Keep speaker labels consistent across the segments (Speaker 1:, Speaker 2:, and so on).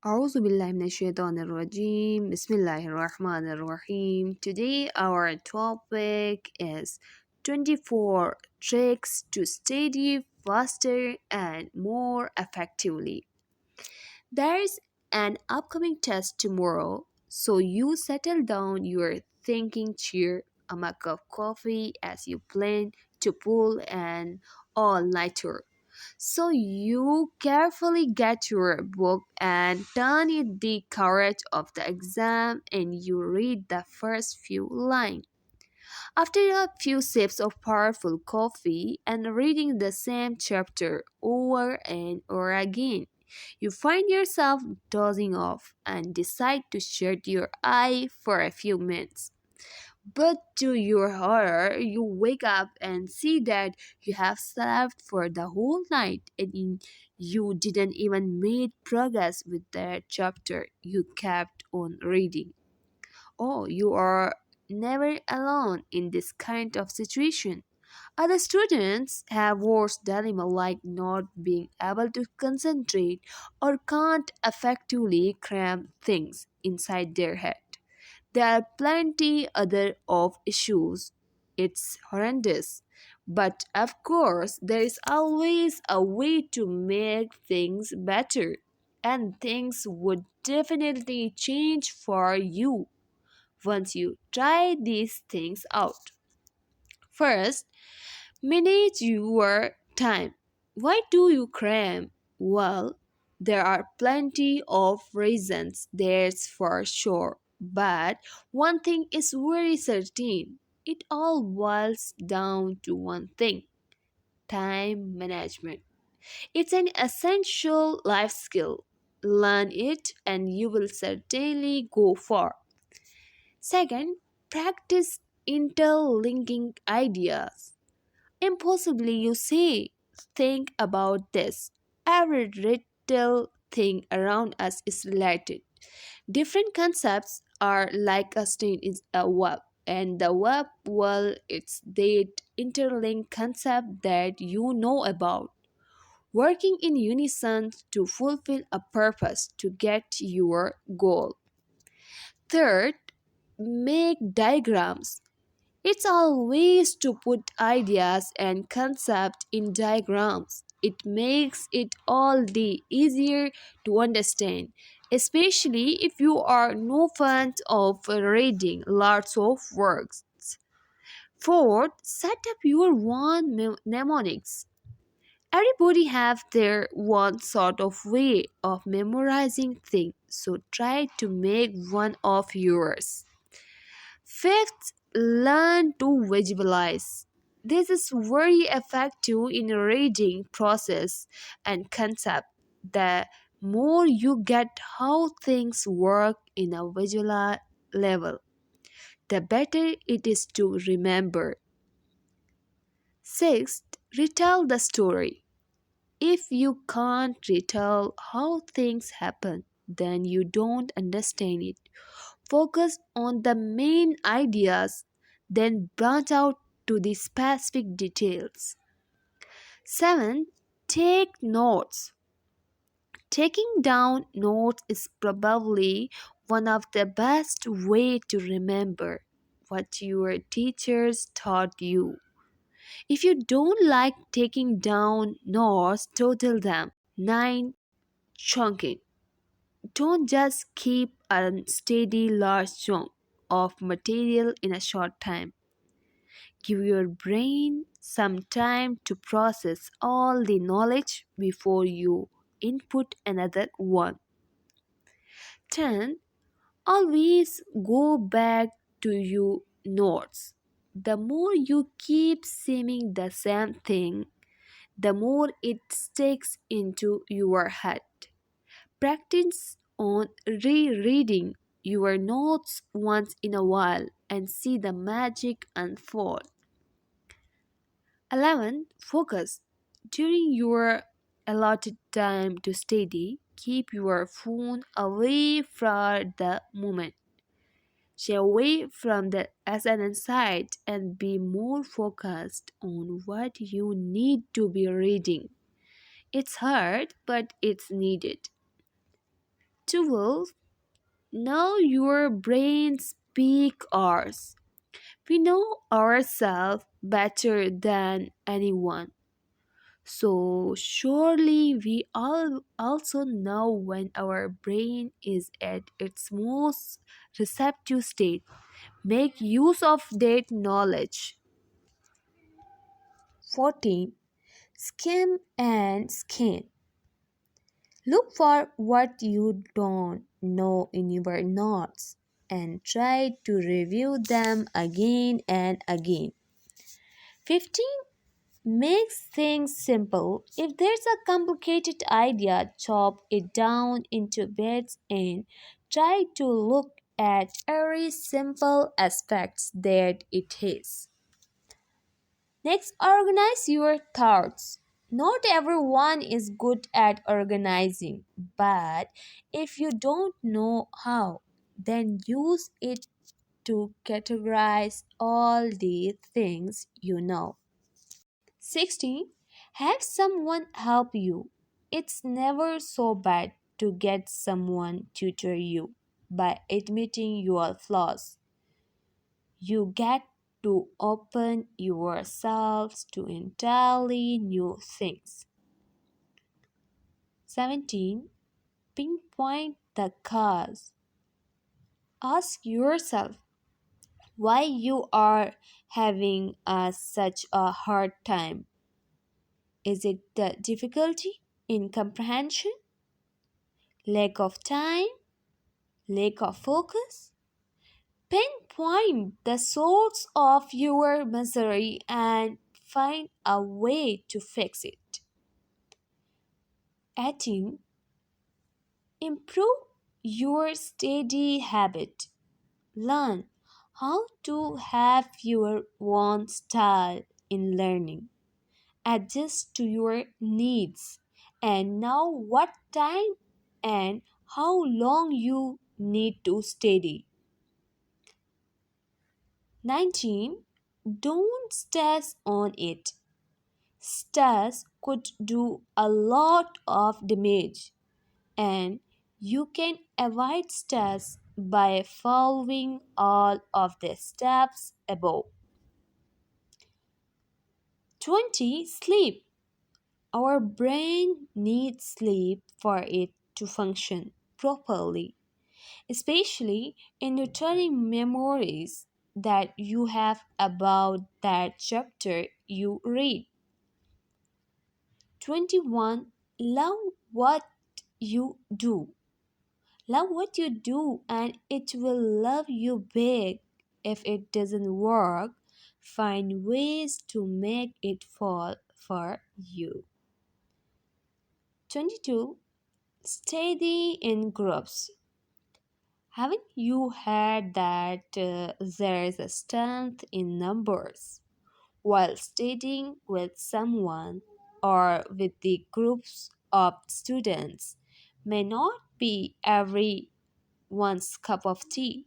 Speaker 1: أعوذ بالله من الشيطان الرجيم بسم الله الرحمن الرحيم. Today our topic is 24 tricks to study faster and more effectively. There's an upcoming test tomorrow, so you settle down your thinking chair, a mug of coffee as you plan to pull an all-nighter. So you carefully get your book and turn it the courage of the exam and you read the first few lines. After a few sips of powerful coffee and reading the same chapter over and over again, you find yourself dozing off and decide to shut your eye for a few minutes. But to your horror, you wake up and see that you have slept for the whole night and you didn't even make progress with the chapter you kept on reading. Oh, you are never alone in this kind of situation. Other students have worse dilemma like not being able to concentrate or can't effectively cram things inside their head. There are plenty other of issues. It's horrendous. But of course, there is always a way to make things better. And things would definitely change for you once you try these things out. First, manage your time. Why do you cram? Well, there are plenty of reasons, that's for sure. But one thing is very certain, it all boils down to one thing: time management. It's an essential life skill. Learn it and you will certainly go far. Second, practice interlinking ideas. Impossibly, you say. Think about this. Every little thing around us is related. Different concepts are like a string in a web, and the web, well, it's that interlinked concept that you know about, working in unison to fulfill a purpose to get your goal. Third, make diagrams. It's always to put ideas and concepts in diagrams. It makes it all the easier to understand, especially if you are no fan of reading lots of works. Fourth, set up your own mnemonics. Everybody have their one sort of way of memorizing things, so try to make one of yours. Fifth, learn to visualize. This is very effective in reading process and concept. The more you get how things work in a visual level, the better it is to remember. Sixth, retell the story. If you can't retell how things happen, then you don't understand it. Focus on the main ideas, then branch out to the specific details. 7. Take notes. Taking down notes is probably one of the best way to remember what your teachers taught you. If you don't like taking down notes, total them. 9. Chunking. Don't just keep a steady large chunk of material in a short time. Give your brain some time to process all the knowledge before you input another one. 10. Always go back to your notes. The more you keep saying the same thing, the more it sticks into your head. Practice on rereading your notes once in a while and see the magic unfold. 11. Focus. During your allotted time to study, keep your phone away from the moment. Stay away from the SNN site and be more focused on what you need to be reading. It's hard, but it's needed. 12. Know your brain's peak hours. We know ourselves better than anyone. So surely we all also know when our brain is at its most receptive state. Make use of that knowledge. 14. Skim and scan. Look for what you don't know in your notes and try to review them again and again. 15. Makes things simple. If there's a complicated idea, chop it down into bits and try to look at every simple aspects that it is. Next, organize your thoughts. Not everyone is good at organizing, but if you don't know how, then use it to categorize all the things you know. 16. Have someone help you. It's never so bad to get someone tutor you by admitting your flaws. You get to open yourselves to entirely new things. 17. Pinpoint the cause. Ask yourself why you are having such a hard time. Is it the difficulty in comprehension, lack of time, lack of focus? Pinpoint the source of your misery and find a way to fix it. 18. Improve your study habit. Learn how to have your own style in learning. Adjust to your needs and know what time and how long you need to study. 19. Don't stress on it. Stress could do a lot of damage, and you can avoid stress by following all of the steps above. 20. Sleep. Our brain needs sleep for it to function properly, especially in returning memories that you have about that chapter you read. 21. Love what you do. Love what you do, and it will love you back. If it doesn't work, find ways to make it fall for you. 22. Study in groups. Haven't you heard that there is a strength in numbers? While studying with someone or with the groups of students may not be everyone's cup of tea,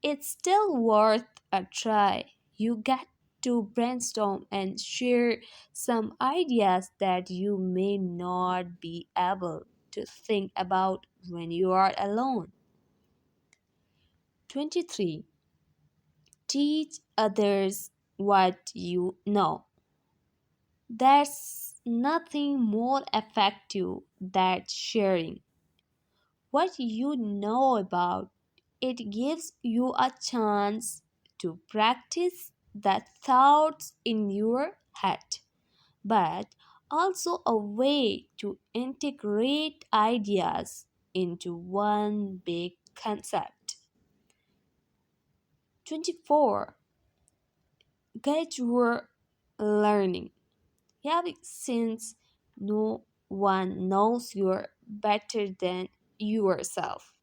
Speaker 1: it's still worth a try. You get to brainstorm and share some ideas that you may not be able to think about when you are alone. 23. Teach others what you know. There's nothing more effective than sharing what you know about. It gives you a chance to practice the thoughts in your head, but also a way to integrate ideas into one big concept. 24. Get your learning. Yeah, since no one knows you better than yourself,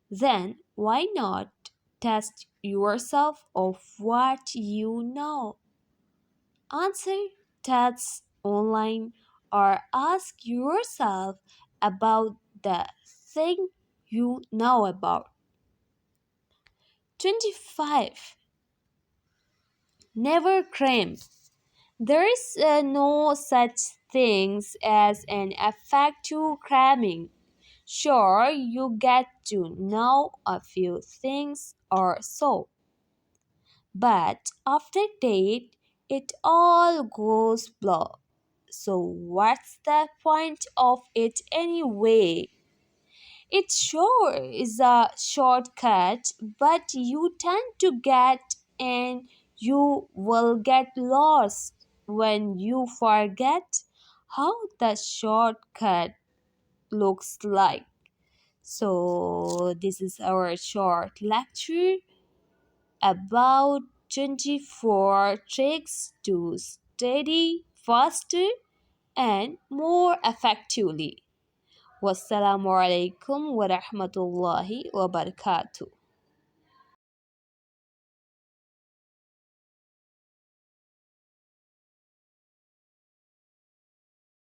Speaker 1: then why not test yourself of what you know? Answer tests online or ask yourself about the thing you know about. 25. Never cram. There is no such things as an effective cramming. Sure, you get to know a few things or so, but after that, it all goes blur. So, what's the point of it anyway? It sure is a shortcut, but you tend to get and you will get lost when you forget how the shortcut looks like. So, this is our short lecture about 24 tricks to study faster and more effectively. Wassalamu alaikum wa rahmatullahi wa barakatuh.